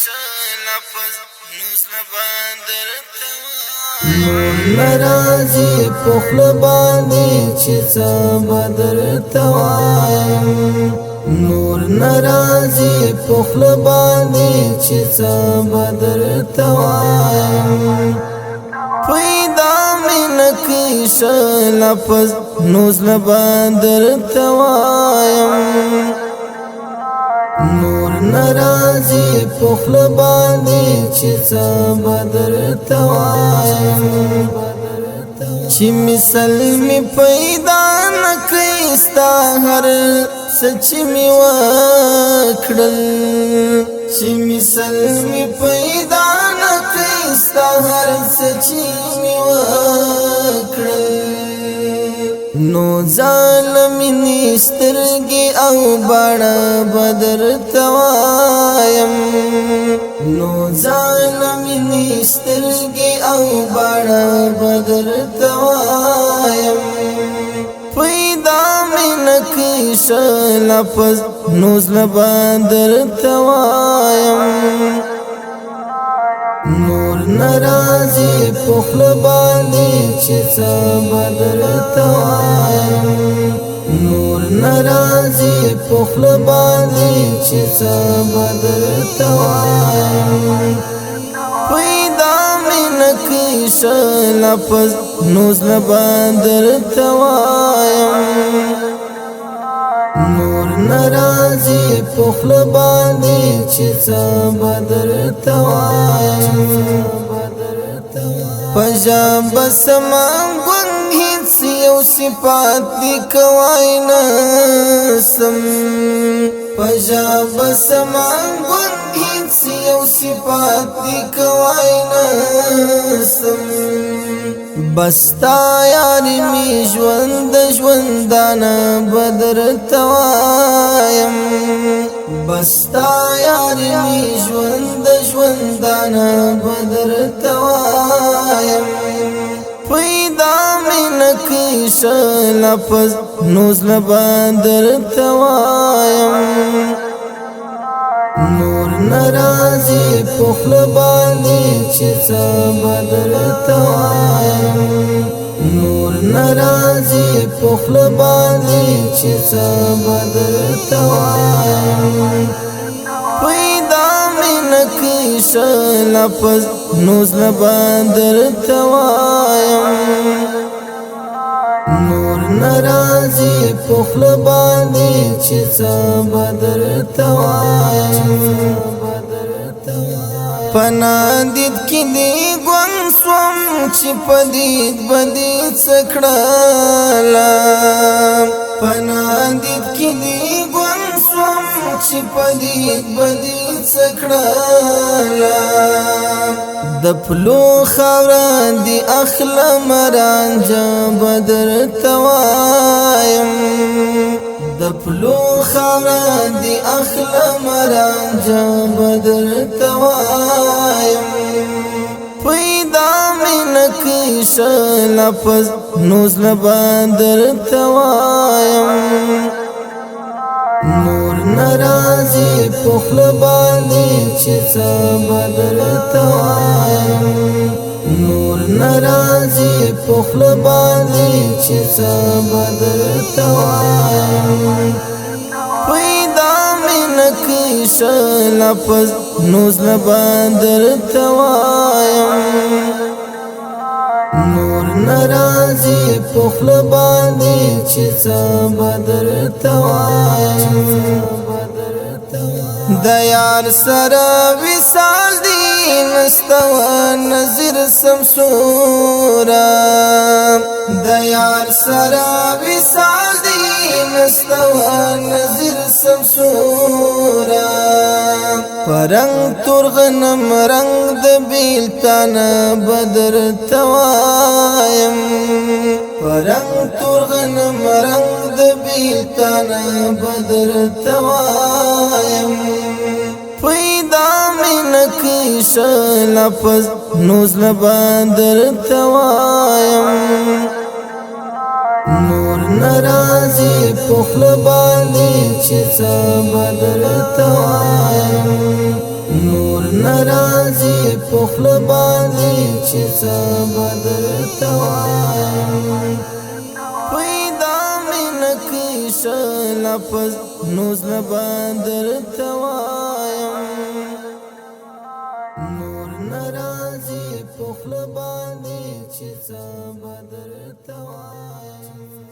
لفظ نوزل باندر نور نرازی پخل باندی چی چا بدر توایم نور نرازی پخل باندی چی چا بدر توایم پیدا من کیش لفظ نوزل باندر توایم نور نرازی پخل باندی چی چا بدر توایم چی مثل می پیدا نکیستا هر سچی می وکڑل چی مثل می پیدا نکیستا هر سچی می وکڑل نو ظالمی سترگی او بڑا بدر توایم نو ظالمی سترگی او بڑا بدر توایم پیدا من کیش لفظ نوزل باندر توایم نور نرازی پخل باندی چی چا بدر توایم نور نرازی پخل باندی چی چا بدر توایم پیدا من کیش لفظ نوزل باندر توایم نور نرازی پخل باندی چی چا بدر توایم پجا بسمان گنگ هیچ یو صفات دی کوای نسم پجا بسمان گنگ هیچ یو صفات دی کوای نسم بستا یاری می ژوند ژوندانا بدر توایم بستا یاری می ژوند ژوندانا بدر توایم پیدا من کیش لفظ نوزل باندر توایم نور نرازی پخل باندی چی چا بدر توایم نور نرازی پخل باندی چی چا بدر توایم پیدا من کیش لفظ نوزل باندر توایم نور نرازی پخل باندی چی چا بدر توایم پنادید کی دی گون سوم چی پدید بدی چکڑالا پنادید کی دی گون سوم چی پدید بدی چکڑالا دپلو خاوران دی اخلا مرانجا بدر توایم دپلو خاوران دی اخلا مرانجا بدر توایم پیدا من کیش لفظ نوزل باندر توایم نور نرازی پخل باندی چی چا بدر توایم نور نرازی پخل باندی چی چا بدر توایم پیدا من کیش لفظ نوزل باندر توایم نور نرازی پخل باندی چی چا بدر توایم د یار سره وصال دی نستوه نظر سمسورا د یار سره وصال دی نستوه نظر سمسورا پرنگ ترغنم رنگ د بیلتانا بدر توایم پرنگ ترغنم رنگ د بیلتانا بدر توایم پیدا من کیش لفظ نوزل باندر توایم نور نرازی پخل باندی چی چا بدر توایم نور پخل باندې چې څه بدرته وایم پیدا مې نکړي ښه لفظ نوز نه درته وایم نور ناراضي پخل باندې چې څه بدرته وایم